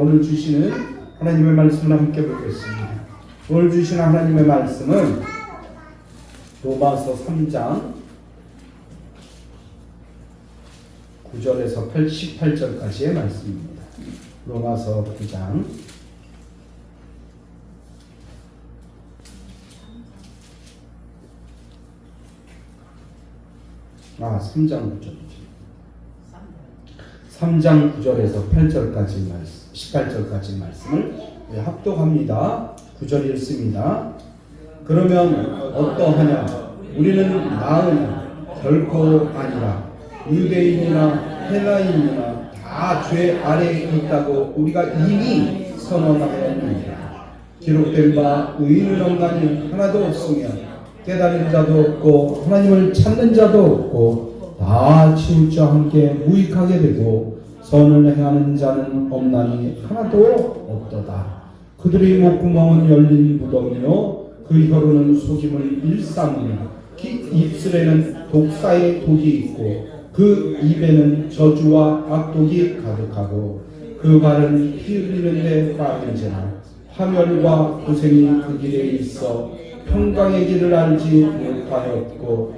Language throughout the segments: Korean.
오늘 주시는 하나님의 말씀을 함께 보겠습니다. 오늘 주시는 하나님의 말씀은 로마서 3장 9절에서 18절까지의 말씀입니다. 로마서 9장 3장 9절이죠. 3장 9절에서 8절까지 말씀, 18절까지 말씀을 합독합니다. 9절 읽습니다. 그러면 어떠하냐? 우리는 나으냐? 결코 아니라 유대인이나 헬라인이나 다 죄 아래에 있다고 우리가 이미 선언하였느니라. 기록된 바 의인은 없나니 하나도 없으며 깨달은 자도 없고 하나님을 찾는 자도 없고 다 치울 자와 함께 무익하게 되고 선을 행하는 자는 없나니 하나도 없도다. 그들의 목구멍은 열린 무덤이요 그 혀로는 속임을 일삼으며 입술에는 독사의 독이 있고 그 입에는 저주와 악독이 가득하고 그 발은 피 흘리는 데 빠른지라 파멸과 고생이 그 길에 있어 평강의 길을 알지 못하였고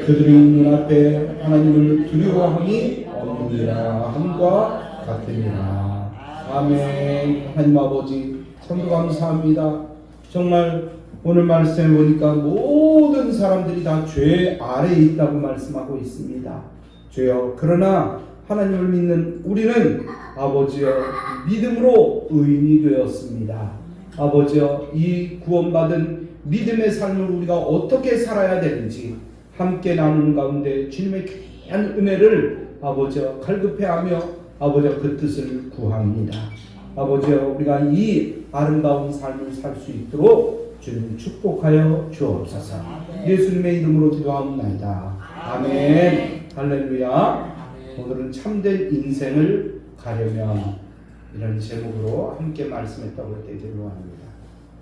그들의 눈앞에 하나님을 두려워함이 없느니라 함과 같으니라. 아멘. 하나님 아버지 참 감사합니다. 정말 오늘 말씀에 보니까 모든 사람들이 다 죄 아래에 있다고 말씀하고 있습니다. 죄여 그러나 하나님을 믿는 우리는 아버지여 믿음으로 의인이 되었습니다. 아버지여 이 구원받은 믿음의 삶을 우리가 어떻게 살아야 되는지 함께 나누는 가운데 주님의 귀한 은혜를 아버지여 갈급해하며 아버지여 그 뜻을 구합니다. 아버지여, 우리가 이 아름다운 삶을 살 수 있도록 주님 축복하여 주옵소서. 예수님의 이름으로 기도하옵나이다. 아멘. 할렐루야. 오늘은 참된 인생을 가려면 이런 제목으로 함께 말씀했다고 되기로 합니다.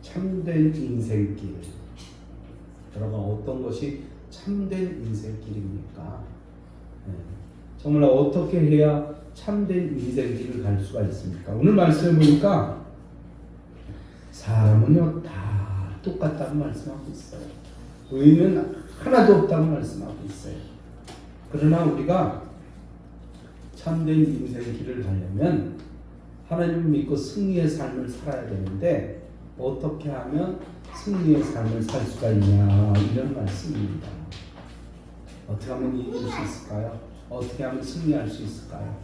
참된 인생길. 여러분, 어떤 것이 참된 인생길입니까? 정말 어떻게 해야 참된 인생길을 갈 수가 있습니까? 오늘 말씀해 보니까 사람은요 다 똑같다고 말씀하고 있어요. 의는 하나도 없다고 말씀하고 있어요. 그러나 우리가 참된 인생길을 가려면 하나님을 믿고 승리의 삶을 살아야 되는데 어떻게 하면 승리의 삶을 살 수가 있냐, 이런 말씀입니다. 어떻게 하면 이길 수 있을까요? 어떻게 하면 승리할 수 있을까요?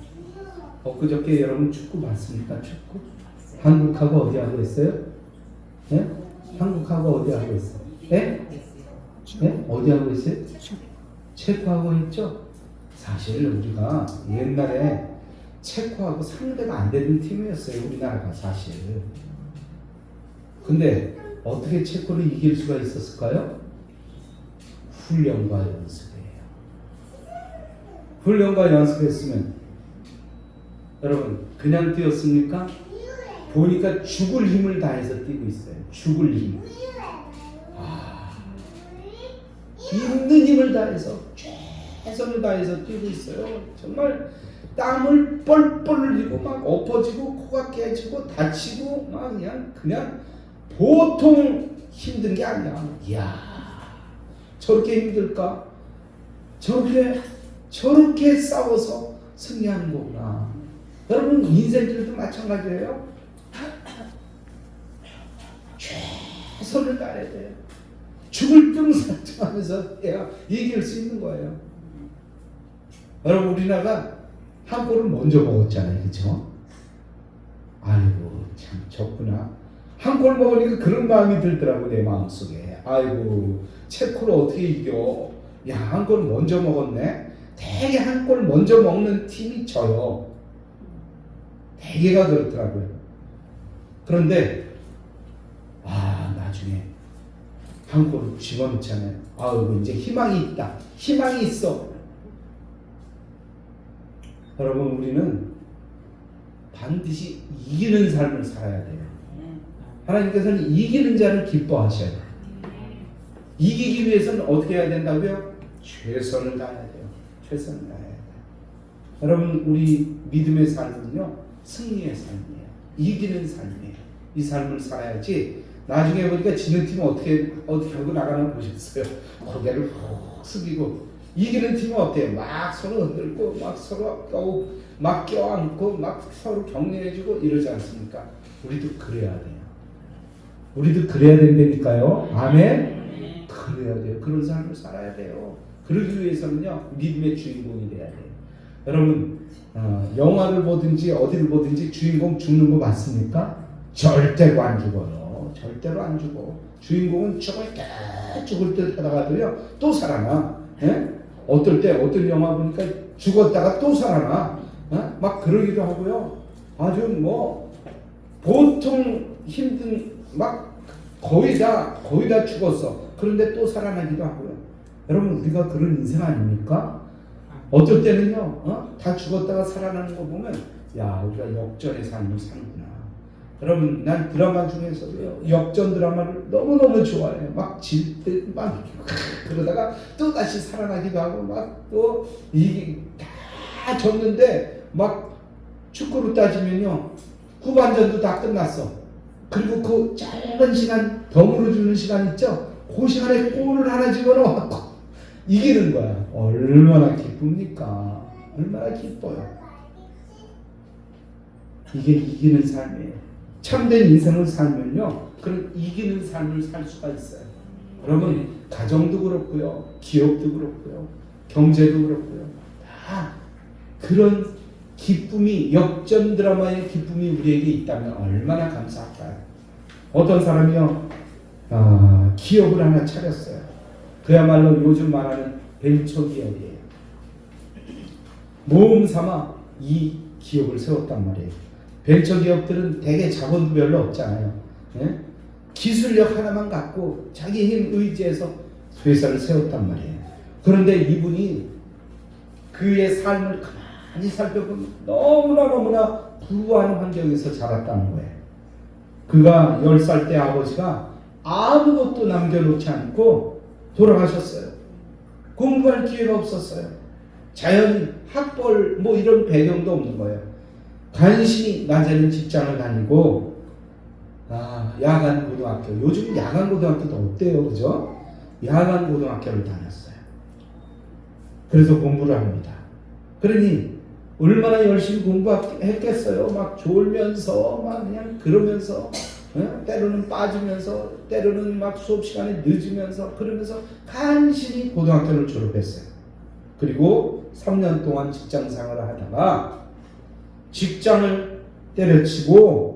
엊그저께 여러분 축구 봤습니까? 축구? 한국하고 어디 하고 있어요? 네? 한국하고 어디 하고 있어요? 네? 네? 어디 하고 있어요? 체코하고 있죠? 사실 우리가 옛날에 체코하고 상대가 안 되는 팀이었어요. 우리나라가 사실. 근데 어떻게 체코를 이길 수가 있었을까요? 훈련과 연습이에요. 훈련과 연습했으면 여러분 그냥 뛰었습니까? 보니까 죽을 힘을 다해서 뛰고 있어요. 죽을 힘. 있는 힘을 다해서 최선을 다해서 뛰고 있어요. 정말 땀을 뻘뻘 흘리고 막 엎어지고 코가 깨지고 다치고 막 그냥 보통 힘든 게 아니야. 이야, 저렇게 힘들까? 저렇게 싸워서 승리하는 거구나. 여러분 인생길도 마찬가지예요. 최선을 다해야 돼요. 죽을 병사정하면서 해야 이길 수 있는 거예요. 여러분 우리나라가 한 골을 먼저 먹었잖아요, 그렇죠? 아이고 참 졌구나. 한 골 먹으니까 그런 마음이 들더라고 내 마음속에. 아이고 체코를 어떻게 이겨? 야, 한 골 먼저 먹었네. 대개 한 골 먼저 먹는 팀이 져요. 대개가 그렇더라고요. 그런데 나중에 한 골을 집어넣잖아요. 아이고 이제 희망이 있다. 희망이 있어. 여러분 우리는 반드시 이기는 삶을 살아야 돼요. 하나님께서는 이기는 자를 기뻐하셔요. 이기기 위해서는 어떻게 해야 된다고요? 최선을 다해야 돼요. 최선을 다해야 돼요. 여러분 우리 믿음의 삶은요 승리의 삶이에요. 이기는 삶이에요. 이 삶을 살아야지. 나중에 보니까 지는 팀은 어떻게 하고 나가나 보셨어요? 고개를 푹 숙이고. 이기는 팀은 어때요? 막 서로 흔들고 막 서로 막 껴안고 막 서로 격려해주고 이러지 않습니까? 우리도 그래야 돼요. 우리도 그래야 된다니까요. 아멘. 그래야 돼요. 그런 삶을 살아야 돼요. 그러기 위해서는요 믿음의 주인공이 돼야 돼요. 여러분 영화를 보든지 어디를 보든지 주인공 죽는 거 맞습니까? 절대로 안 죽어요. 절대로 안 죽어. 주인공은 죽을 듯 하다가도요 또 살아나. 예? 어떨 때 어떤 영화 보니까 죽었다가 또 살아나. 막 그러기도 하고요. 아주 뭐 보통 힘든 막 거의 다 죽었어. 그런데 또 살아나기도 하고요. 여러분 우리가 그런 인생 아닙니까? 어떨 때는요 다 죽었다가 살아나는 거 보면 야 우리가 역전의 삶을 사는구나. 여러분 난 드라마 중에서도요 역전 드라마를 너무너무 좋아해요. 막 질 때 막 그러다가 또 다시 살아나기도 하고 막 또 이게 다 졌는데 막 축구로 따지면요 후반전도 다 끝났어. 그리고 그 짧은 시간 덤으로 주는 시간 있죠? 그 시간에 골을 하나 집어넣어갖고 이기는 거야. 얼마나 기쁩니까? 얼마나 기뻐요. 이게 이기는 삶이에요. 참된 인생을 살면요 그런 이기는 삶을 살 수가 있어요. 여러분 가정도 그렇고요 기업도 그렇고요 경제도 그렇고요 다 그런 기쁨이 역전 드라마의 기쁨이 우리에게 있다면 얼마나 감사할까요? 어떤 사람이요 기업을 하나 차렸어요. 그야말로 요즘 말하는 벤처 기업이에요. 모험 삼아 이 기업을 세웠단 말이에요. 벤처기업들은 대개 자본도 별로 없잖아요. 예? 기술력 하나만 갖고 자기 힘 의지해서 회사를 세웠단 말이에요. 그런데 이분이 그의 삶을 가만히 살펴보면 너무나 불우한 환경에서 자랐다는 거예요. 그가 10살 때 아버지가 아무것도 남겨놓지 않고 돌아가셨어요. 공부할 기회가 없었어요. 자연히 학벌 뭐 이런 배경도 없는 거예요. 간신히 낮에는 직장을 다니고 야간 고등학교, 요즘 야간 고등학교도 없대요, 그죠? 야간 고등학교를 다녔어요. 그래서 공부를 합니다. 그러니 얼마나 열심히 공부했겠어요. 막 졸면서 막 그냥 그러면서 때로는 빠지면서 때로는 막 수업 시간에 늦으면서 그러면서 간신히 고등학교를 졸업했어요. 그리고 3년 동안 직장 생활을 하다가 직장을 때려치고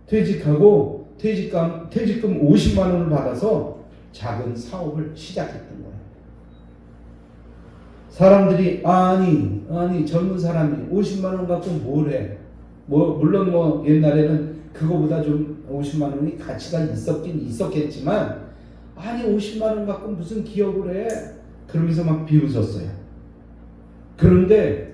퇴직하고 퇴직금 50만 원을 받아서 작은 사업을 시작했던 거예요. 사람들이 아니 젊은 사람이 50만 원 갖고 뭘 해? 물론 옛날에는 그거보다 좀 50만 원이 가치가 있었긴 있었겠지만 50만 원 갖고 무슨 기업을 해? 그러면서 막 비웃었어요. 그런데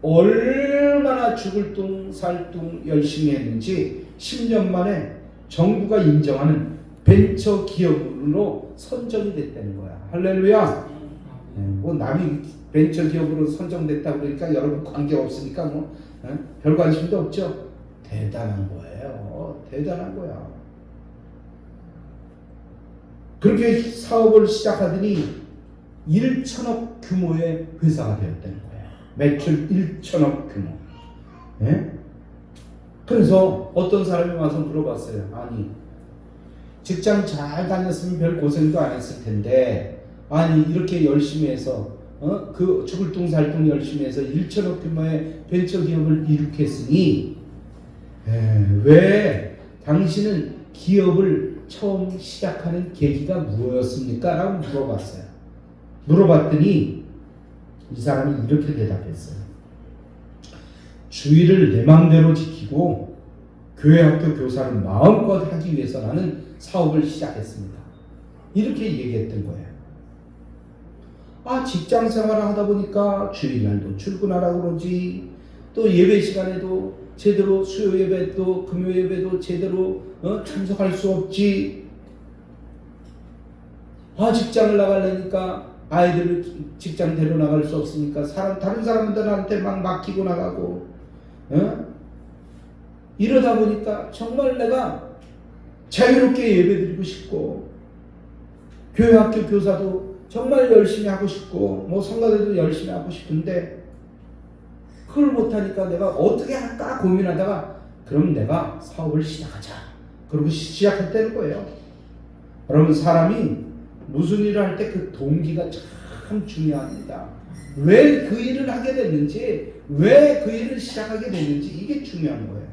얼마나 죽을 둥 살 둥 열심히 했는지 10년 만에 정부가 인정하는 벤처 기업으로 선정이 됐다는 거야. 할렐루야. 남이 벤처 기업으로 선정됐다 그러니까 여러분 관계 없으니까 별 관심도 없죠. 대단한 거예요. 대단한 거야. 그렇게 사업을 시작하더니 1천억 규모의 회사가 되었다는 거예요. 매출 1천억 규모. 예? 그래서 어떤 사람이 와서 물어봤어요. 직장 잘 다녔으면 별 고생도 안 했을 텐데 이렇게 열심히 해서 그 죽을 둥 살 둥 열심히 해서 1천억 규모의 벤처 기업을 일으켰으니 왜 당신은 기업을 처음 시작하는 계기가 무엇이었습니까? 라고 물어봤어요. 물어봤더니 이 사람이 이렇게 대답했어요. 주의를 내 마음대로 지키고 교회 학교 교사를 마음껏 하기 위해서 나는 사업을 시작했습니다. 이렇게 얘기했던 거예요. 직장 생활을 하다 보니까 주일날도 출근하라고 그러지, 또 예배 시간에도 제대로 수요 예배도 금요 예배도 제대로 참석할 수 없지. 직장을 나가려니까 아이들을 직장 데려나갈 수 없으니까 다른 사람들한테 막 맡기고 나가고 이러다 보니까 정말 내가 자유롭게 예배드리고 싶고 교회 학교 교사도 정말 열심히 하고 싶고 성가대도 열심히 하고 싶은데 그걸 못하니까 내가 어떻게 할까 고민하다가 그럼 내가 사업을 시작하자. 그러고 시작했다는 거예요. 여러분, 사람이 무슨 일을 할 때 그 동기가 참 중요합니다. 왜 그 일을 하게 됐는지, 왜 그 일을 시작하게 됐는지 이게 중요한 거예요.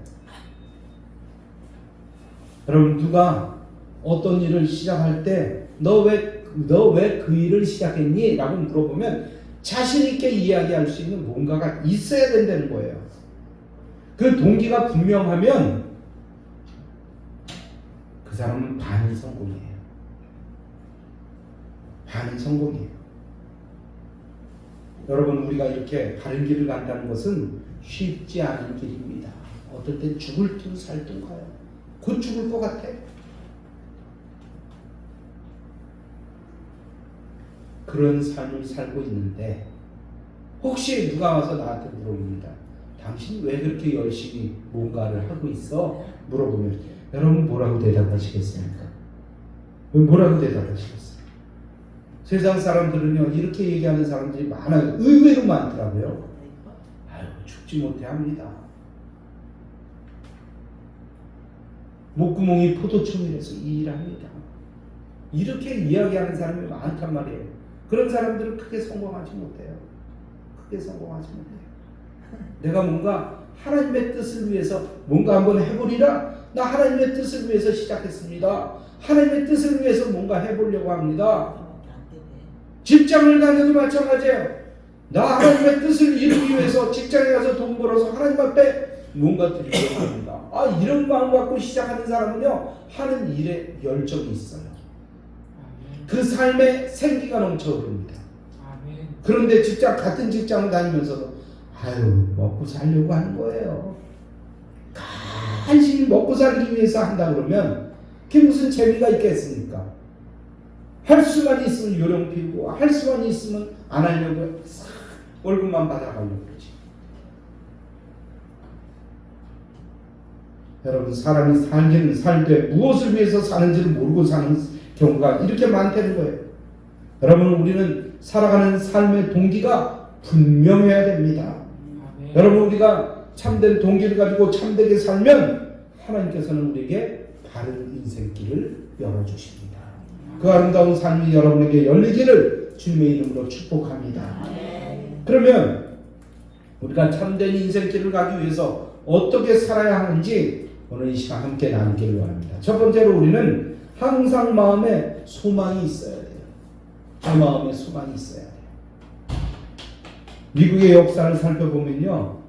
여러분, 누가 어떤 일을 시작할 때 너 왜 그 일을 시작했니? 라고 물어보면 자신 있게 이야기할 수 있는 뭔가가 있어야 된다는 거예요. 그 동기가 분명하면 그 사람은 반은 성공이에요. 반은 성공이에요. 여러분, 우리가 이렇게 바른 길을 간다는 것은 쉽지 않은 길입니다. 어떨 땐 죽을 둥 살 둥 가요. 곧 죽을 것 같아. 그런 삶을 살고 있는데 혹시 누가 와서 나한테 물어봅니다. 당신 왜 그렇게 열심히 뭔가를 하고 있어? 물어보면 여러분 뭐라고 대답하시겠습니까? 뭐라고 대답하시겠어요? 세상 사람들은요 이렇게 얘기하는 사람들이 많아요. 의외로 많더라고요. 죽지 못해 합니다. 목구멍이 포도청이라서 일합니다. 이렇게 이야기하는 사람이 많단 말이에요. 그런 사람들은 크게 성공하지 못해요. 크게 성공하지 못해요. 내가 뭔가 하나님의 뜻을 위해서 뭔가 한번 해보리라. 나 하나님의 뜻을 위해서 시작했습니다. 하나님의 뜻을 위해서 뭔가 해보려고 합니다. 직장을 다녀도 마찬가지예요. 나 하나님의 뜻을 이루기 위해서 직장에 가서 돈 벌어서 하나님 앞에 뭔가 드리려고 합니다. 이런 마음 갖고 시작하는 사람은요, 하는 일에 열정이 있어요. 그 삶에 생기가 넘쳐 흐릅니다. 그런데 같은 직장을 다니면서도 먹고 살려고 하는 거예요. 간신히 먹고 살기 위해서 한다 그러면 그게 무슨 재미가 있겠습니까? 할 수만 있으면 요령 피우고, 할 수만 있으면 안 하려고 싹 월급만 받아가려고 그러지. 여러분, 사람이 살기는 살되 무엇을 위해서 사는지를 모르고 사는 경우가 이렇게 많다는 거예요. 여러분, 우리는 살아가는 삶의 동기가 분명해야 됩니다. 여러분, 우리가 참된 동기를 가지고 참되게 살면 하나님께서는 우리에게 바른 인생길을 열어주십니다. 그 아름다운 삶이 여러분에게 열리기를 주님의 이름으로 축복합니다. 그러면 우리가 참된 인생길을 가기 위해서 어떻게 살아야 하는지 오늘 이 시간 함께 나누기를 원합니다. 첫 번째로 우리는 항상 마음에 소망이 있어야 돼요. 그 마음에 소망이 있어야 돼요. 미국의 역사를 살펴보면요,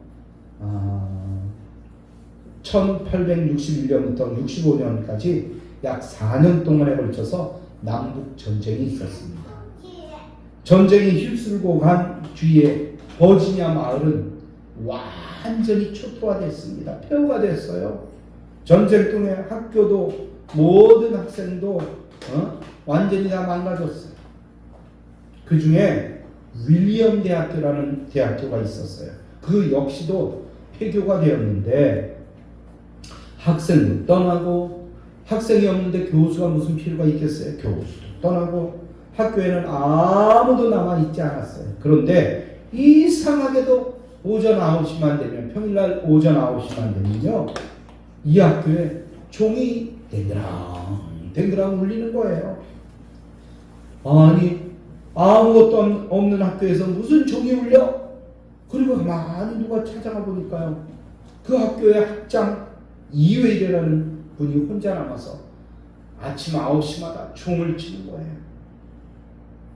1861년부터 65년까지 약 4년 동안에 걸쳐서 남북 전쟁이 있었습니다. 전쟁이 휩쓸고 간 뒤에 버지니아 마을은 완전히 초토화됐습니다. 폐허가 됐어요. 전쟁 때문에 학교도 모든 학생도 완전히 다 망가졌어요. 그 중에 윌리엄 대학교라는 대학교가 있었어요. 그 역시도 폐교가 되었는데 학생도 떠나고, 학생이 없는데 교수가 무슨 필요가 있겠어요? 교수도 떠나고, 학교에는 아무도 남아있지 않았어요. 그런데 이상하게도 오전 9시만 되면, 평일날 오전 9시만 되면요, 이 학교에 종이 댕그랑 울리는 거예요. 아니, 아무것도 없는 학교에서 무슨 종이 울려? 그리고 가만히 누가 찾아가 보니까요, 그 학교의 학장 이회일이라는 분이 혼자 남아서 아침 9시마다 종을 치는 거예요.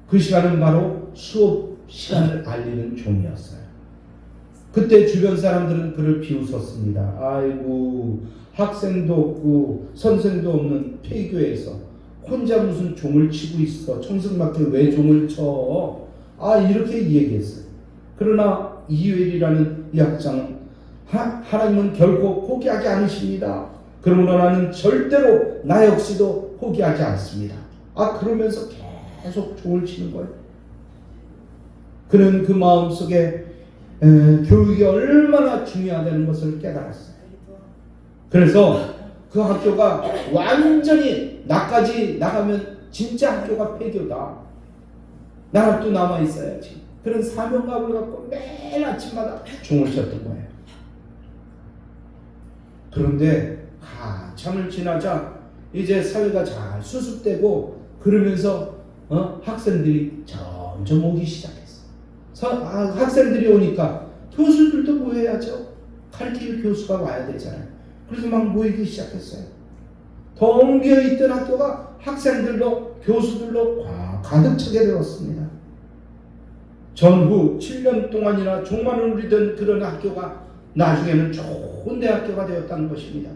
그 시간은 바로 수업 시간을 알리는 종이었어요. 그때 주변 사람들은 그를 비웃었습니다. 아이고, 학생도 없고 선생도 없는 폐교에서 혼자 무슨 종을 치고 있어. 청승맞게 왜 종을 쳐? 이렇게 얘기했어요. 그러나 이회일이라는 이 학장은 하나님은 결코 포기하지 않으십니다. 그러므로 나는 절대로 나 역시도 포기하지 않습니다. 그러면서 계속 종을 치는 거예요. 그는 그 마음속에 교육이 얼마나 중요하다는 것을 깨달았어요. 그래서 그 학교가 완전히 나까지 나가면 진짜 학교가 폐교다. 나도 남아 있어야지. 그런 사명감을 갖고 매일 아침마다 종을 쳤던 거예요. 그런데 한참을 지나자 이제 사회가 잘 수습되고 그러면서 학생들이 점점 오기 시작했어. 학생들이 오니까 교수들도 뭐 해야죠? 가르칠 교수가 와야 되잖아요. 그래서 막 모이기 시작했어요. 텅 비어있던 학교가 학생들로 교수들로 가득 차게 되었습니다. 전후 7년 동안이나 종만을 누리던 그런 학교가 나중에는 좋은 대학교가 되었다는 것입니다.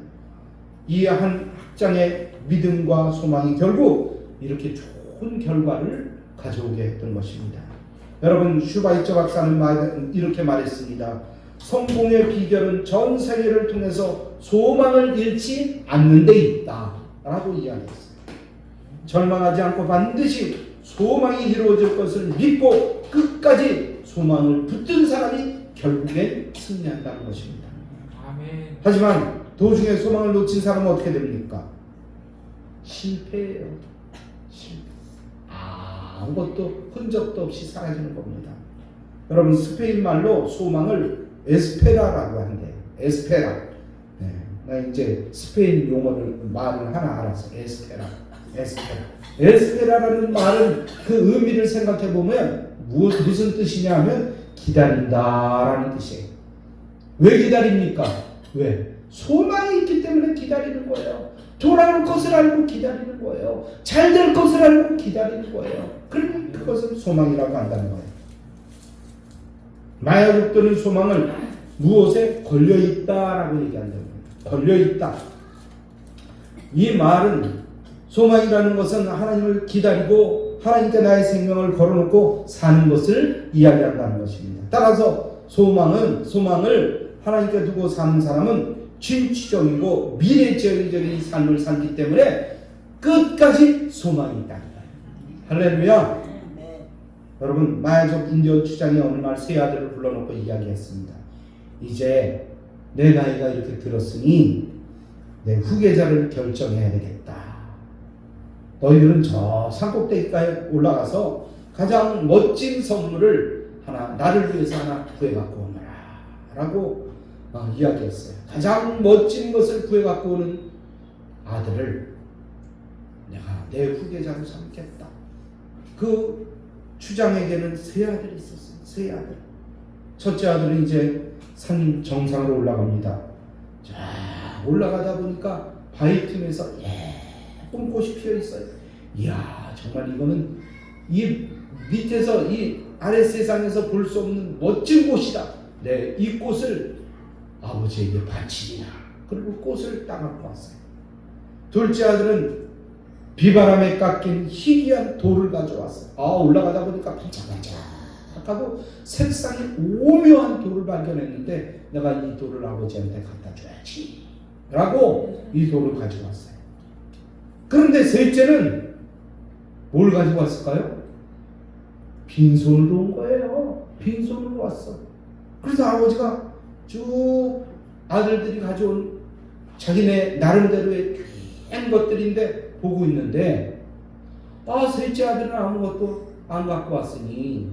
이 한 학장의 믿음과 소망이 결국 이렇게 좋은 결과를 가져오게 했던 것입니다. 여러분, 슈바이처 박사는 이렇게 말했습니다. 성공의 비결은 전 세계를 통해서 소망을 잃지 않는 데 있다 라고 이야기했어요. 절망하지 않고 반드시 소망이 이루어질 것을 믿고 끝까지 소망을 붙든 사람이 결국엔 승리한다는 것입니다. 아멘. 하지만 도중에 소망을 놓친 사람은 어떻게 됩니까? 실패해요. 실패. 아무것도 흔적도 없이 사라지는 겁니다. 여러분, 스페인 말로 소망을 에스페라라고 한대요. 에스페라. 나 이제 스페인 말을 하나 알았어. 에스페라. 에스페라라는 말은 그 의미를 생각해 보면 무슨 뜻이냐 하면 기다린다라는 뜻이에요. 왜 기다립니까? 왜? 소망이 있기 때문에 기다리는 거예요. 돌아올 것을 알고 기다리는 거예요. 잘 될 것을 알고 기다리는 거예요. 그러니 그것을 소망이라고 한다는 거예요. 마야족들은 소망을 무엇에 걸려있다라고 얘기한다는 겁니다. 걸려있다. 이 말은 소망이라는 것은 하나님을 기다리고 하나님께 나의 생명을 걸어놓고 사는 것을 이야기한다는 것입니다. 따라서 소망을 하나님께 두고 사는 사람은 진취적이고 미래지향적인 삶을 살기 때문에 끝까지 소망이 있다는 거예요. 할렐루야. 여러분, 마야족 인디언 추장이 어느 날 세 아들을 불러놓고 이야기했습니다. 이제 내 나이가 이렇게 들었으니 내 후계자를 결정해야 되겠다. 너희들은 저 산꼭대기까지 올라가서 가장 멋진 선물을 하나, 나를 위해서 하나 구해갖고 오너라 라고 이야기했어요. 가장 멋진 것을 구해갖고 오는 아들을 내가 내 후계자로 삼겠다. 그 추장에게는 세 아들이 있었어요. 세 아들. 첫째 아들은 이제 산 정상으로 올라갑니다. 자, 올라가다 보니까 바위 틈에서 예쁜 꽃이 피어 있어요. 이야, 정말 이거는 이 밑에서 이 아래 세상에서 볼 수 없는 멋진 꽃이다. 네, 이 꽃을 아버지에게 바치리라. 그리고 꽃을 따갖고 왔어요. 둘째 아들은 비바람에 깎인 희귀한 돌을 가져왔어요. 올라가다 보니까 반짝반짝하고 색상이 오묘한 돌을 발견했는데 내가 이 돌을 아버지한테 갖다 줘야지 라고 이 돌을 가지고 왔어요. 그런데 셋째는 뭘 가지고 왔을까요? 빈손으로 온 거예요. 빈손으로 왔어. 그래서 아버지가 쭉 아들들이 가져온 자기네 나름대로의 귀한 것들인데 보고 있는데 셋째 아들은 아무것도 안 갖고 왔으니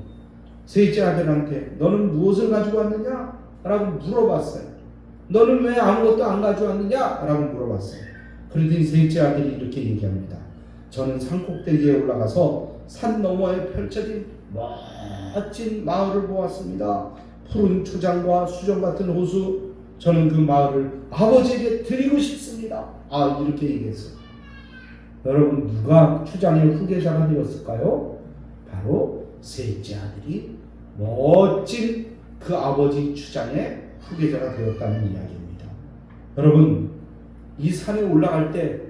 셋째 아들한테 너는 무엇을 가지고 왔느냐? 라고 물어봤어요. 너는 왜 아무것도 안 가져왔느냐? 라고 물어봤어요. 그러더니 셋째 아들이 이렇게 얘기합니다. 저는 산꼭대기에 올라가서 산 너머에 펼쳐진 멋진 마을을 보았습니다. 푸른 초장과 수정 같은 호수, 저는 그 마을을 아버지에게 드리고 싶습니다. 이렇게 얘기했어요. 여러분, 누가 추장의 후계자가 되었을까요? 바로 셋째 아들이 멋진 그 아버지 추장의 후계자가 되었다는 이야기입니다. 여러분, 이 산에 올라갈 때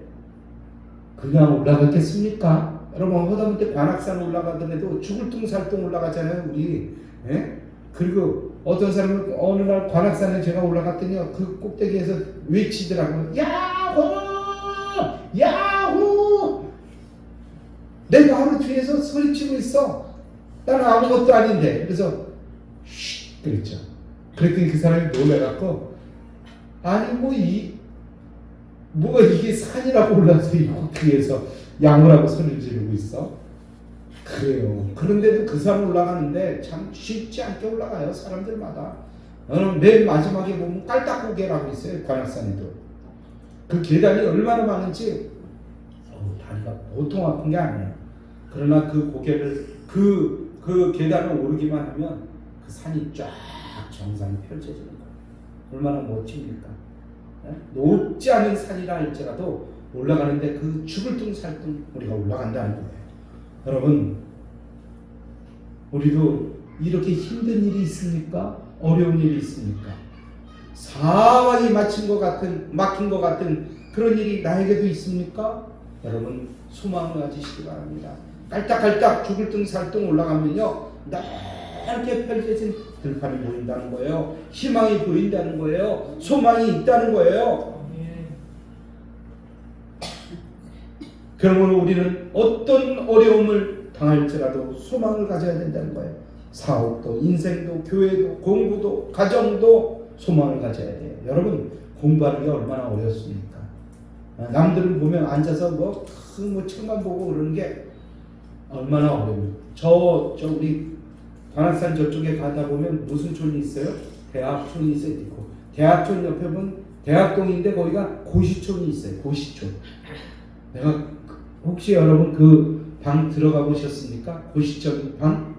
그냥 올라갔겠습니까? 여러분, 허다못해 관악산 올라가더라도 죽을 둥살둥 올라가잖아요, 우리. 그리고 어떤 사람은 어느 날 관악산에 제가 올라갔더니 그 꼭대기에서 외치더라고요. 야호! 야호! 내가 바로 뒤에서 소리치고 있어. 나는 아무것도 아닌데. 그래서 쉿! 그랬죠. 그랬더니 그 사람이 놀래갖고 뭐가 이게 산이라고 올라서 이 꼭대기에서 양호라고 소리를 지르고 있어? 그래요. 그런데도 그 산 올라가는데 참 쉽지 않게 올라가요. 사람들마다. 맨 마지막에 보면 깔딱고개라고 있어요. 관악산에도. 그 계단이 얼마나 많은지 다리가 보통 아픈 게 아니에요. 그러나 그 고개를 그 계단을 오르기만 하면 그 산이 쫙 정상이 펼쳐지는 거예요. 얼마나 멋집니까? 높지 않은 산이라 할지라도 올라가는데 그 죽을 둥살둥 우리가 올라간다는 거예요. 여러분, 우리도 이렇게 힘든 일이 있습니까? 어려운 일이 있습니까? 사방이 막힌 것 같은 그런 일이 나에게도 있습니까? 여러분, 소망을 가지시기 바랍니다. 깔딱깔딱 죽을 둥살둥 올라가면요, 넓게 펼쳐진 들판이 보인다는 거예요. 희망이 보인다는 거예요. 소망이 있다는 거예요. 그러므로 우리는 어떤 어려움을 당할지라도 소망을 가져야 된다는 거예요. 사업도, 인생도, 교회도, 공부도, 가정도 소망을 가져야 돼요. 여러분, 공부하는 게 얼마나 어렵습니까? 남들은 보면 앉아서 뭐 책만 보고 그러는 게 얼마나 어려워요. 우리 관악산 저쪽에 가다 보면 무슨 촌이 있어요? 대학촌이 있어요. 대학촌 옆에 보면 대학동인데 거기가 고시촌이 있어요. 고시촌. 내가 혹시 여러분 그 방 들어가 보셨습니까? 고시촌 방?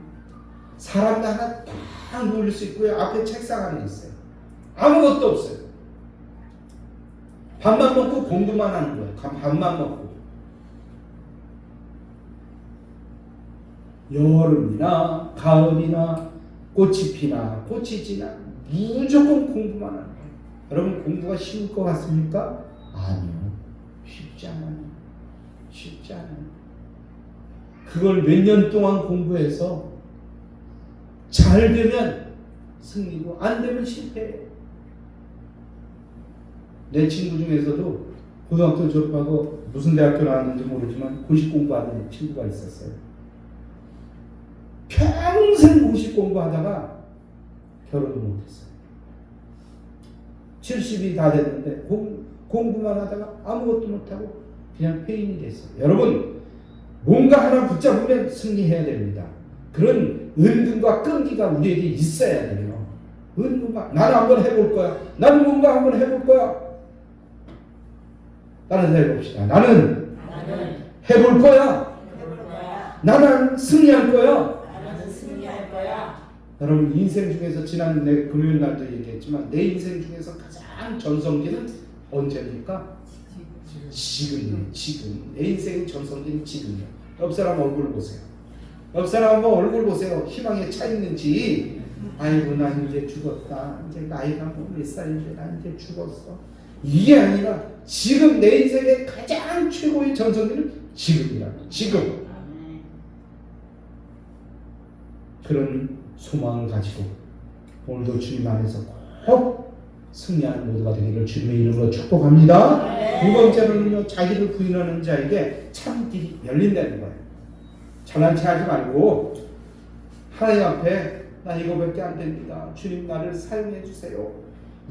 사람 하나 딱 누울 수 있고요. 앞에 책상 하나 있어요. 아무것도 없어요. 밥만 먹고 공부만 하는 거예요. 밥만 먹고. 여름이나 가을이나 꽃이 피나 꽃이 지나 무조건 공부만 하는 거예요. 여러분 공부가 쉬울 것 같습니까? 아니요. 쉽지 않아요. 쉽지 않아요. 그걸 몇 년 동안 공부해서 잘 되면 승리고 안 되면 실패해요. 내 친구 중에서도 고등학교 졸업하고 무슨 대학교 나왔는지 모르지만 고시 공부하는 친구가 있었어요. 평생 고시 공부하다가 결혼도 못했어요. 70이 다 됐는데 공부만 하다가 아무것도 못하고 그냥 폐인이 됐어요. 여러분 뭔가 하나 붙잡으면 승리해야 됩니다. 그런 은근과 끈기가 우리에게 있어야 돼요. 은근과 나는 한번 해볼 거야. 나는 뭔가 한번 해볼 거야. 따라서 해봅시다. 나는 해볼 거야. 나는 승리할 거야. 여러분 인생 중에서 지난 내 금요일 날도 얘기했지만 내 인생 중에서 가장 전성기는 언제입니까? 지금이에요. 지금 내 인생의 전성기는 지금이에요. 옆 사람 얼굴 보세요. 옆 사람 한번 얼굴 보세요. 희망에 차 있는지. 아이고 나 이제 죽었다. 이제 나이가 뭐 몇 살인데 나 이제 죽었어. 이게 아니라 지금 내 인생의 가장 최고의 전성기는 지금이라고. 지금. 그런 소망을 가지고 오늘도 주님 안에서 꼭 승리하는 모두가 되기를 주님의 이름으로 축복합니다. 두 번째로는요, 자기를 부인하는 자에게 참 길이 열린다는 거예요. 잘난 체 하지 말고 하나님 앞에 나 이거밖에 안 됩니다. 주님 나를 사용해 주세요.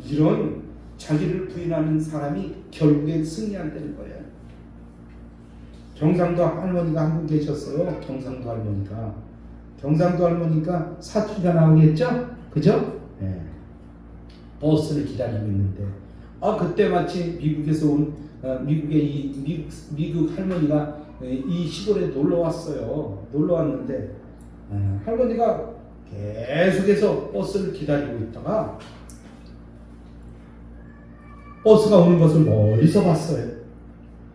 이런 자기를 부인하는 사람이 결국엔 승리한다는 거예요. 경상도 할머니가 한 분 계셨어요. 경상도 할머니가 사투리가 나오겠죠? 그죠? 네. 버스를 기다리고 있는데 그때 마침 미국에서 온 미국 할머니가 이 시골에 놀러 왔어요. 놀러 왔는데 할머니가 계속해서 버스를 기다리고 있다가 버스가 오는 것을 멀리서 봤어요.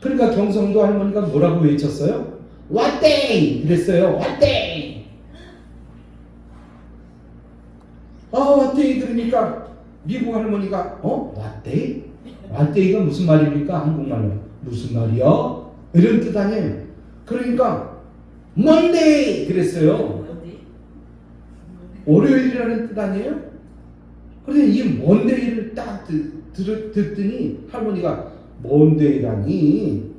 그러니까 경상도 할머니가 뭐라고 외쳤어요? 왔대! 그랬어요. 왔대! 왔대! 그러니까 미국 할머니가 왔대? 왔대가 무슨 말입니까? 한국말로 무슨 말이야? 이런 뜻 아니에요. 그러니까 먼데이! 그랬어요. 월요일이라는 뜻 아니에요? 그런데 이 먼데이를 딱 듣더니 할머니가 먼데이라니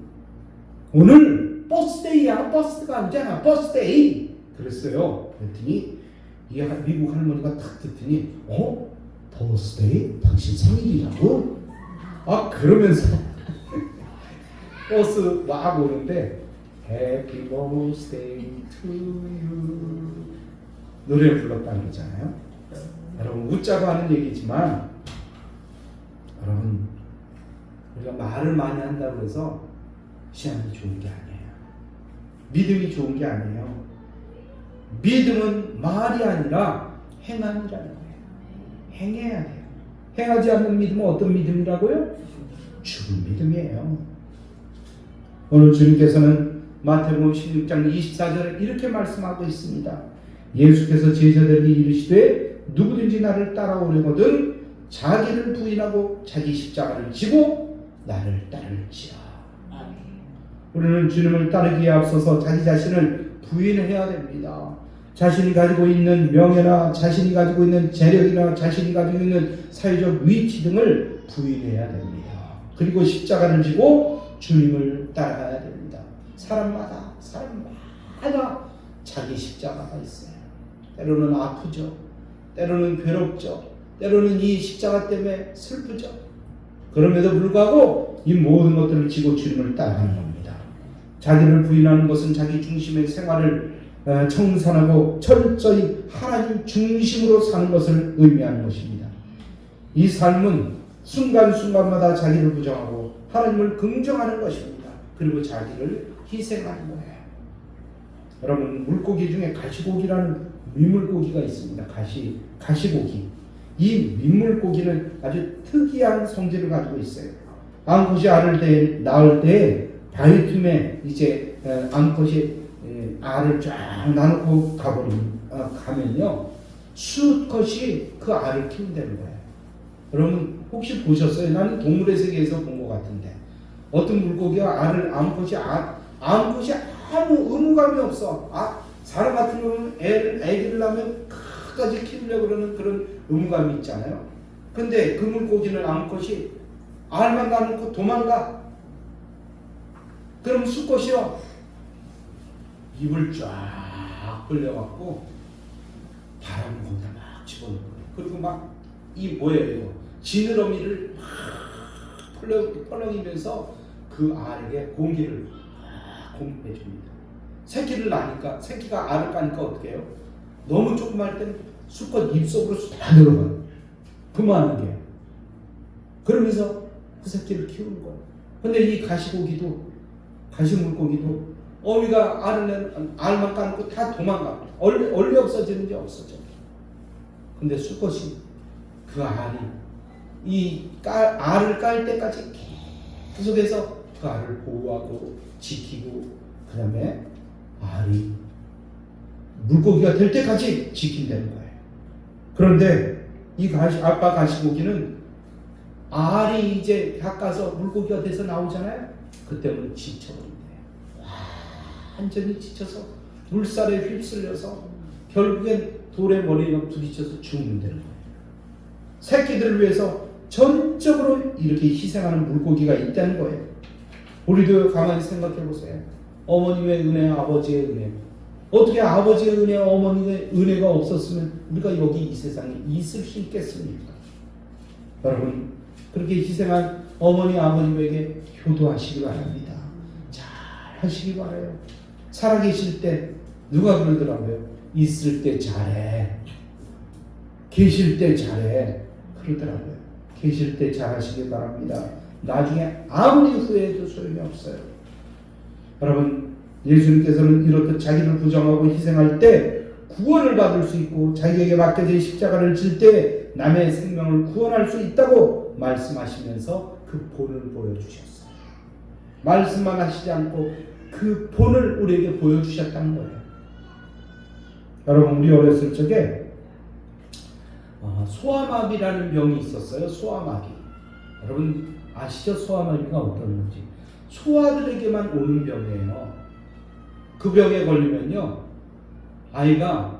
오늘 버스데이야. 버스가 아니잖아. 버스데이 그랬어요. 그랬더니 이 미국 할머니가 딱 듣더니 버스데이? 당신 생일이라고? 그러면서 버스 막 오는데 Happy birthday to you 노래를 불렀다는 거잖아요. 여러분 웃자고 하는 얘기지만 여러분 우리가 말을 많이 한다고 해서 신앙이 좋은 게 아니에요. 믿음이 좋은 게 아니에요. 믿음은 말이 아니라 행함이라는 거예요. 행해야 돼요. 행하지 않는 믿음은 어떤 믿음이라고요? 죽은 믿음이에요. 오늘 주님께서는 마태복음 16장 24절을 이렇게 말씀하고 있습니다. 예수께서 제자들에게 이르시되 누구든지 나를 따라오려거든 자기를 부인하고 자기 십자가를 지고 나를 따를지라. 우리는 주님을 따르기에 앞서서 자기 자신을 부인해야 됩니다. 자신이 가지고 있는 명예나 자신이 가지고 있는 재력이나 자신이 가지고 있는 사회적 위치 등을 부인해야 됩니다. 그리고 십자가를 지고 주님을 따라가야 됩니다. 사람마다 자기 십자가가 있어요. 때로는 아프죠. 때로는 괴롭죠. 때로는 이 십자가 때문에 슬프죠. 그럼에도 불구하고 이 모든 것들을 지고 주님을 따라가는 겁니다. 자기를 부인하는 것은 자기 중심의 생활을 청산하고 철저히 하나님 중심으로 사는 것을 의미하는 것입니다. 이 삶은 순간순간마다 자기를 부정하고 하나님을 긍정하는 것입니다. 그리고 자기를 희생하는 거예요. 여러분 물고기 중에 가시고기라는 민물고기가 있습니다. 가시고기. 이 민물고기는 아주 특이한 성질을 가지고 있어요. 암컷이 알을 낳을 때 바위 틈에 이제 암컷이 알을 쫙 나누고 가면요 수컷이 그 알을 키운다는 거예요. 여러분 혹시 보셨어요? 나는 동물의 세계에서 본 것 같은데 어떤 물고기가 알을 암컷이 아무 의무감이 없어. 사람 같은 경우는 애기를 낳으면 끝까지 키우려고 그러는 그런 의무감이 있잖아요. 근데 그 물고기는 암컷이 알만 낳고 도망가. 그럼 수컷이요 입을 쫙 벌려갖고 바람을 거기다 막 집어넣고 그리고 막 이 뭐예요 이거 지느러미를 막 펄렁이면서 그 알에게 공기를 공급해 줍니다. 새끼를 낳으니까 새끼가 알을 까니까 어떻게 해요? 너무 조그만 때는 수컷 입속으로 다 들어가요. 그만하게. 그러면서 그 새끼를 키우는 거예요. 근데 이 가시물고기도 어미가 알만 까놓고 다 도망가. 얼리 없어지는지 없어져. 근데 수컷이 그 알이 알을 깔 때까지 계속해서 그 알을 보호하고 지키고 그 다음에 알이 물고기가 될 때까지 지킨다는 거예요. 그런데 이 아빠 가시고기는 알이 이제 닦아서 물고기가 돼서 나오잖아요. 그때는 지쳐버린대요. 완전히 지쳐서 물살에 휩쓸려서 결국엔 돌에 머리가 부딪혀서 죽는다는 거예요. 새끼들을 위해서 전적으로 이렇게 희생하는 물고기가 있다는 거예요. 우리도 가만히 생각해 보세요. 어머님의 은혜, 아버지의 은혜. 어떻게 아버지의 은혜, 어머니의 은혜가 없었으면 우리가 여기 이 세상에 있을 수 있겠습니까? 여러분, 그렇게 희생한 어머니, 아버님에게 효도하시기 바랍니다. 잘 하시기 바라요. 살아계실 때 누가 그러더라고요. 있을 때 잘해. 계실 때 잘해. 그러더라고요. 계실 때 잘하시기 바랍니다. 나중에 아무리 후회해도 소용이 없어요. 여러분, 예수님께서는 이렇듯 자기를 부정하고 희생할 때 구원을 받을 수 있고 자기에게 맡겨진 십자가를 질 때 남의 생명을 구원할 수 있다고 말씀하시면서 그 본을 보여주셨어요. 말씀만 하시지 않고 그 본을 우리에게 보여주셨다는 거예요. 여러분, 우리 어렸을 적에 소아마비라는 병이 있었어요. 소아마비. 여러분 아시죠? 소아마비가 어떤 건지. 소아들에게만 오는 병이에요. 그 병에 걸리면요 아이가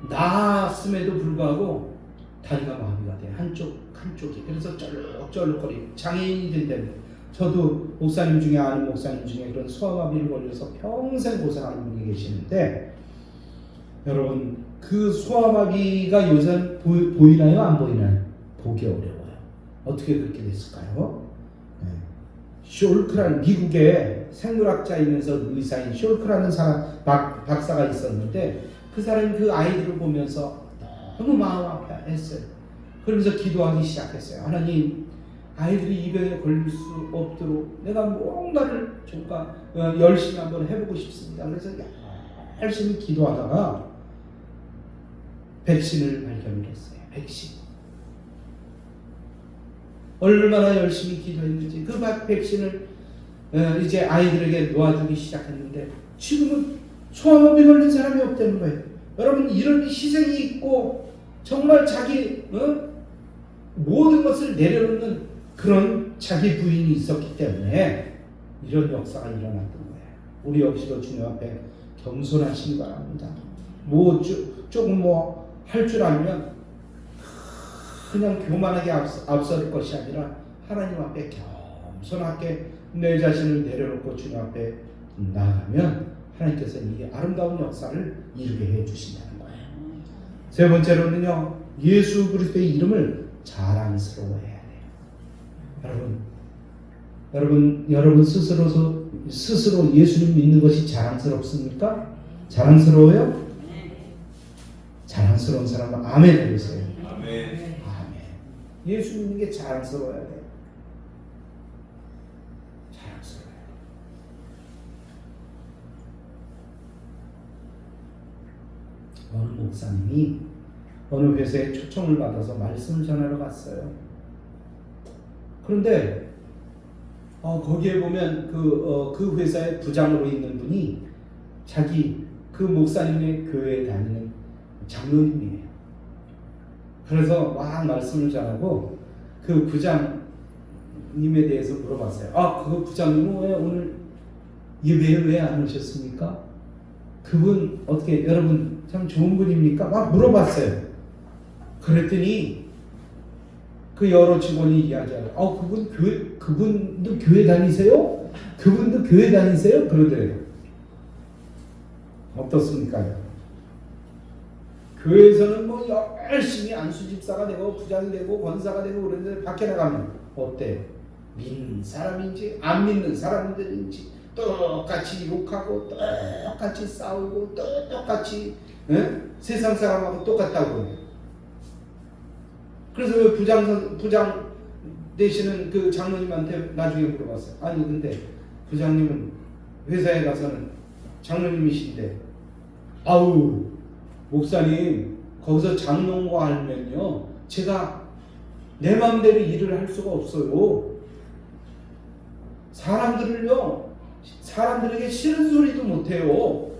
낳았음에도 불구하고 다리가 마비가 돼요. 한쪽이. 그래서 쩔룩쩔룩거리고 장애인이 된다는 거예요. 저도 목사님 중에 아는 목사님 중에 그런 소아마비를 걸려서 평생 고생하는 분이 계시는데 여러분 그 소아마비가 요새 보이나요? 안 보이나요? 보기 어려워요. 어떻게 그렇게 됐을까요? 숄크라는 미국의 생물학자이면서 의사인 숄크라는 사람 박사가 있었는데 그 사람이 그 아이들을 보면서 너무 마음 아파했어요. 그러면서 기도하기 시작했어요. 하나님, 아이들이 이 병에 걸릴 수 없도록 내가 뭔가를 열심히 한번 해보고 싶습니다. 그래서 열심히 기도하다가 백신을 발견을 했어요. 백신. 얼마나 열심히 기도했는지 그 백신을 이제 아이들에게 놓아주기 시작했는데 지금은 소아마비 걸린 사람이 없다는 거예요. 여러분, 이런 희생이 있고 정말 자기 모든 것을 내려놓는 그런 자기 부인이 있었기 때문에 이런 역사가 일어났던 거예요. 우리 역시도 주님 앞에 겸손하시기 바랍니다. 조금 할 줄 알면 그냥 교만하게 앞설 것이 아니라 하나님 앞에 겸손하게 내 자신을 내려놓고 주님 앞에 나가면 하나님께서 이 아름다운 역사를 이루게 해주신다는 거예요. 세 번째로는요, 예수 그리스도의 이름을 자랑스러워해야 돼요. 여러분 스스로 예수님 믿는 것이 자랑스럽습니까? 자랑스러워요? 자랑스러운 사람은 아멘 해주세요. 아멘. 예수 믿는 게 자랑스러워야 돼요. 자랑스러워요. 어느 목사님이 어느 회사에 초청을 받아서 말씀을 전하러 갔어요. 그런데 거기에 보면 그 회사의 부장으로 있는 분이 그 목사님의 교회에 다니는 장로님이에요. 그래서 막 말씀을 잘하고 그 부장님에 대해서 물어봤어요. 그 부장님은 왜 오늘 예배에 왜 안 오셨습니까? 그분 어떻게 여러분 참 좋은 분입니까? 막 물어봤어요. 그랬더니 그 여러 직원이 이야기하고 그분도 교회 다니세요? 그분도 교회 다니세요? 그러더래요. 어떻습니까? 교회에서는 뭐 열심히 안수집사가 되고 부장이 되고 권사가 되고 그러는데 밖에 나가면 어때요? 믿는 사람인지 안 믿는 사람들인지 똑같이 욕하고 똑같이 싸우고 똑같이 세상 사람하고 똑같다고. 그래서 왜 부장 되시는 그 장로님한테 나중에 물어봤어요. 아니 근데 부장님은 회사에 가서는 장로님이신데 아우 목사님 거기서 장로가 알면요 제가 내 마음대로 일을 할 수가 없어요. 사람들에게 싫은 소리도 못해요.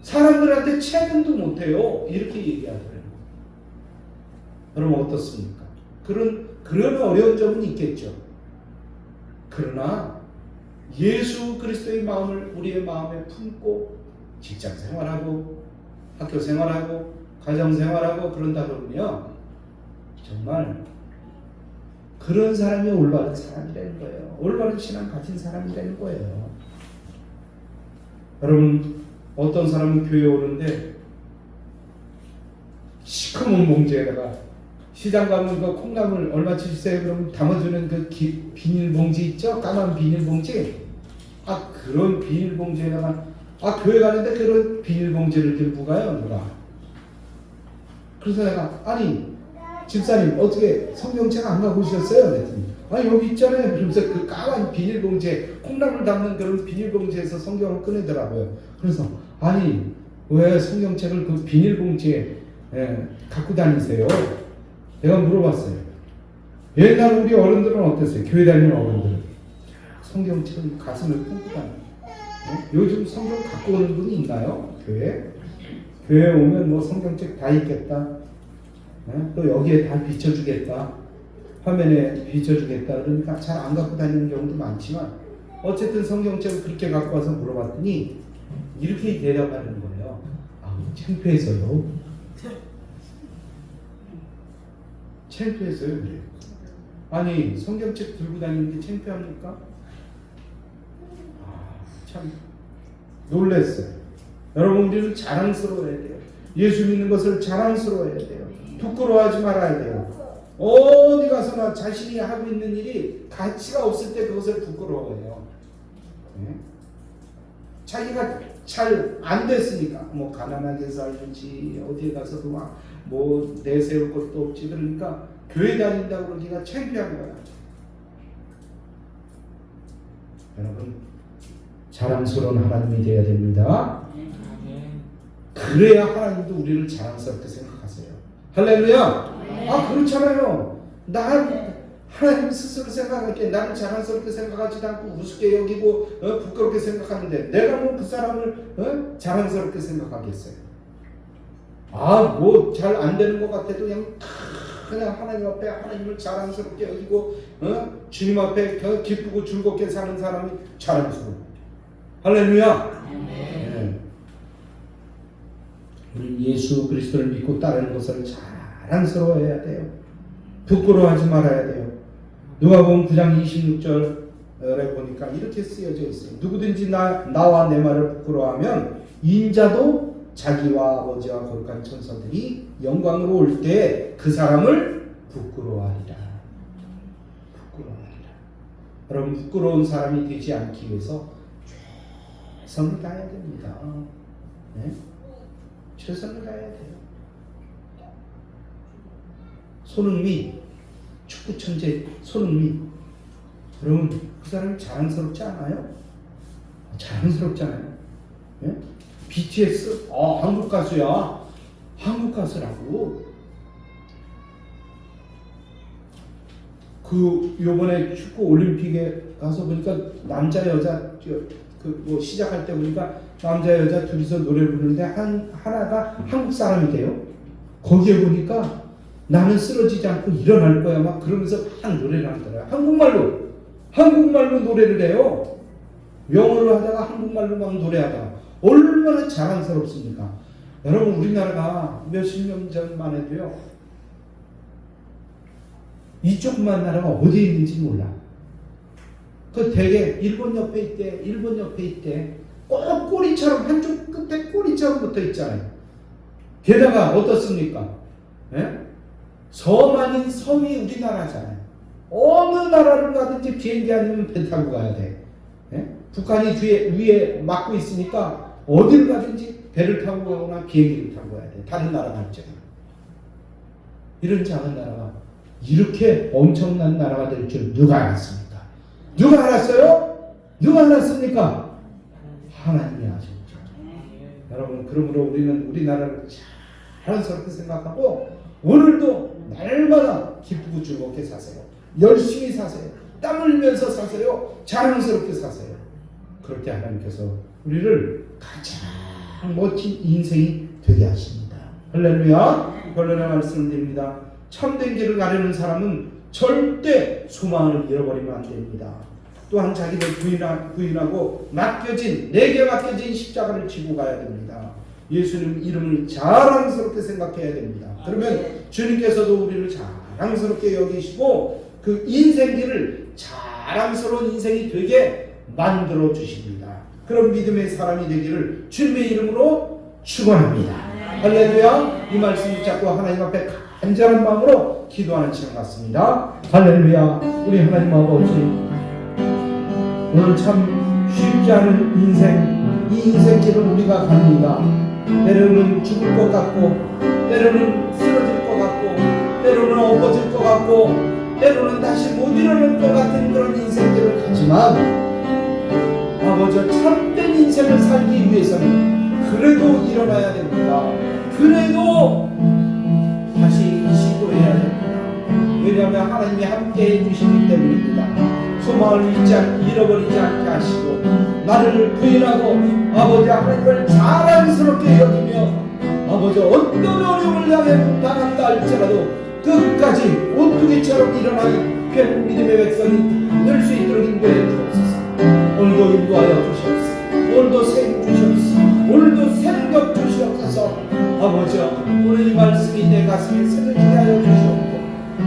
사람들한테 책임도 못해요. 이렇게 얘기하더라고요. 그럼 어떻습니까? 그런 어려운 점은 있겠죠. 그러나 예수 그리스도의 마음을 우리의 마음에 품고 직장 생활하고 학교 생활하고 가정 생활하고 그런다 그러면요 정말 그런 사람이 올바른 사람이라는 거예요. 올바른 신앙 가진 사람이라는 거예요. 여러분 어떤 사람은 교회 오는데 시커먼 봉지에다가 시장 가면 그 콩나물 얼마치 주세요 그러면 담아주는 그 비닐봉지 있죠? 까만 비닐봉지. 그런 비닐봉지에다가 교회 가는데 그런 비닐봉지를 들고 가요 누가. 그래서 내가 아니 집사님 어떻게 성경책 안 갖고 오셨어요? 그랬더니 여기 있잖아요. 그러면서 그 까만 비닐봉지에 콩나물 담는 그런 비닐봉지에서 성경을 꺼내더라고요. 그래서 아니 왜 성경책을 그 비닐봉지에 갖고 다니세요? 내가 물어봤어요. 옛날 우리 어른들은 어땠어요? 교회 다니는 어른들은 성경책을 가슴에 품고 다녀요. 요즘 성경 갖고 오는 분이 있나요? 교회에 오면 뭐 성경책 다 있겠다. 또 여기에 다 비춰주겠다. 화면에 비춰주겠다. 그러니까 잘 안 갖고 다니는 경우도 많지만 어쨌든 성경책을 그렇게 갖고 와서 물어봤더니 이렇게 대답하는 거예요. 창피해서요. 창피해서요. 그래요. 아니 성경책 들고 다니는 게 창피합니까? 참 놀랐어요. 여러분 우리는 자랑스러워야 돼요. 예수 믿는 것을 자랑스러워야 돼요. 부끄러워하지 말아야 돼요. 어디 가서나 자신이 하고 있는 일이 가치가 없을 때 그것을 부끄러워해요. 자기가 잘 안 됐으니까 뭐 가난하게 살든지 어디에 가서도 막 뭐 내세울 것도 없지. 그러니까 교회 다닌다고 그러기가 창피한 거야. 여러분 자랑스러운 하나님이 되어야 됩니다. 그래야 하나님도 우리를 자랑스럽게 생각하세요. 할렐루야. 그렇잖아요. 하나님 스스로 생각할게 나를 자랑스럽게 생각하지도 않고 우습게 여기고 부끄럽게 생각하는데 내가 뭐 그 사람을 자랑스럽게 생각하겠어요. 뭐 잘 안 되는 것 같아도 그냥 하나님 앞에 하나님을 자랑스럽게 여기고 주님 앞에 기쁘고 즐겁게 사는 사람이 자랑스러워. 할렐루야. 네. 우리 예수 그리스도를 믿고 따르는 것을 자랑스러워해야 돼요. 부끄러워하지 말아야 돼요. 누가복음 9장 26절에 보니까 이렇게 쓰여져 있어요. 누구든지 나와 내 말을 부끄러워하면 인자도 자기와 아버지와 거룩한 천사들이 영광으로 올 때 그 사람을 부끄러워하리라. 여러분 부끄러운 사람이 되지 않기 위해서 최선을 다해야 됩니다. 최선을 다해야 돼요. 손흥민 축구 천재 손흥민 여러분 그 사람이 자랑스럽지 않아요? 자랑스럽잖아요. BTS 한국 가수야. 한국 가수라고. 요번에 축구 올림픽에 가서 보니까 남자 여자 뭐 시작할 때 보니까 남자 여자 둘이서 노래 부르는데 하나가 한국 사람이 돼요. 거기에 보니까 나는 쓰러지지 않고 일어날 거야 막 그러면서 막 노래를 하더라고요. 한국말로 노래를 해요. 영어로 하다가 한국말로 막 노래하다가 얼마나 자랑스럽습니까? 여러분 우리나라가 몇십 년 전만 해도요 이쪽만 나라가 어디에 있는지 몰라. 그 되게 일본 옆에 있대 꼭 꼬리처럼 한쪽 끝에 꼬리처럼 붙어 있잖아요. 게다가 어떻습니까? 예? 섬 아닌 섬이 우리나라잖아요. 어느 나라를 가든지 비행기 아니면 배 타고 가야 돼. 예? 북한이 위에 막고 있으니까 어디를 가든지 배를 타고 가거나 비행기를 타고 가야 돼. 다른 나라 갈 적은. 이런 작은 나라가 이렇게 엄청난 나라가 될 줄 누가 알았습니까? 누가 알았어요? 누가 알았습니까? 하나님이 아셨죠. 여러분 그러므로 우리는 우리나라를 자랑스럽게 생각하고 오늘도 날마다 기쁘고 즐겁게 사세요. 열심히 사세요. 땀 흘리면서 사세요. 자랑스럽게 사세요. 그렇게 하나님께서 우리를 가장 멋진 인생이 되게 하십니다. 할렐루야. 결론의 말씀을 드립니다. 참된 길을 가려는 사람은 절대 소망을 잃어버리면 안 됩니다. 또한 자기를 부인하고 내게 맡겨진 십자가를 지고 가야 됩니다. 예수님 이름을 자랑스럽게 생각해야 됩니다. 그러면 주님께서도 우리를 자랑스럽게 여기시고 그 인생길을 자랑스러운 인생이 되게 만들어 주십니다. 그런 믿음의 사람이 되기를 주님의 이름으로 축원합니다. 할렐루야. 이 말씀 붙잡고 하나님 앞에 간절한 마음으로 기도하는 시간 같습니다. 할렐루야. 우리 하나님 아버지 오늘 참 쉽지 않은 인생, 이 인생길을 우리가 갑니다. 때로는 죽을 것 같고, 때로는 쓰러질 것 같고, 때로는 엎어질 것 같고, 때로는 다시 못 일어날 것 같은 그런 인생길을 가지만 아버지 참된 인생을 살기 위해서는 그래도 일어나야 됩니다. 그래도 다시 시도해야 됩니다. 왜냐하면 하나님이 함께 해주시기 때문입니다. 소망을 잃어버리지 않게 하시고 나를 부인하고 아버지 하나님을 자랑스럽게 여기며 아버지 어떤 어려움을 당한다 할지라도 끝까지 오뚜기처럼 일어나는 결국 믿음의 백성이 될 수 있도록 인도해 주옵소서. 오늘도 인도하여 주시옵소서. 오늘도 생 주시옵소서. 오늘도 생각 주시옵소서. 아버지 오늘 이 말씀이 내 가슴에 새겨지게 하여 주시옵고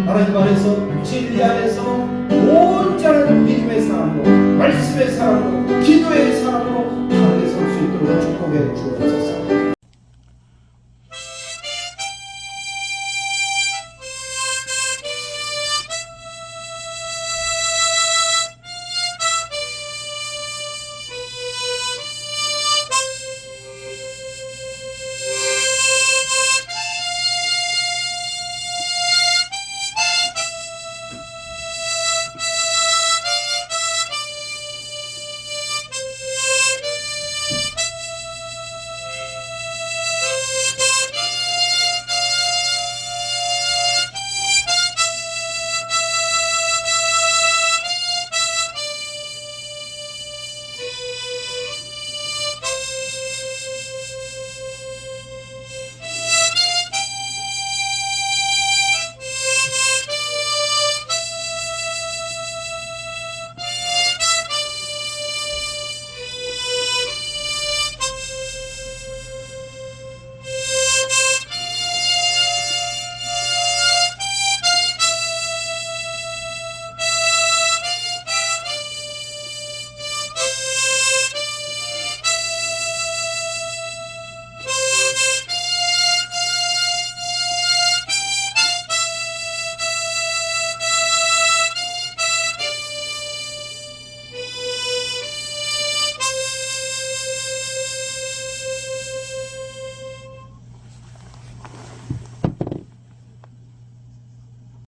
하나님 안에서 진리 안에서 온전한 믿음의 사람으로 말씀의 사람으로 기도의 사람으로 하늘에 설 수 있도록 축복해 주옵소서.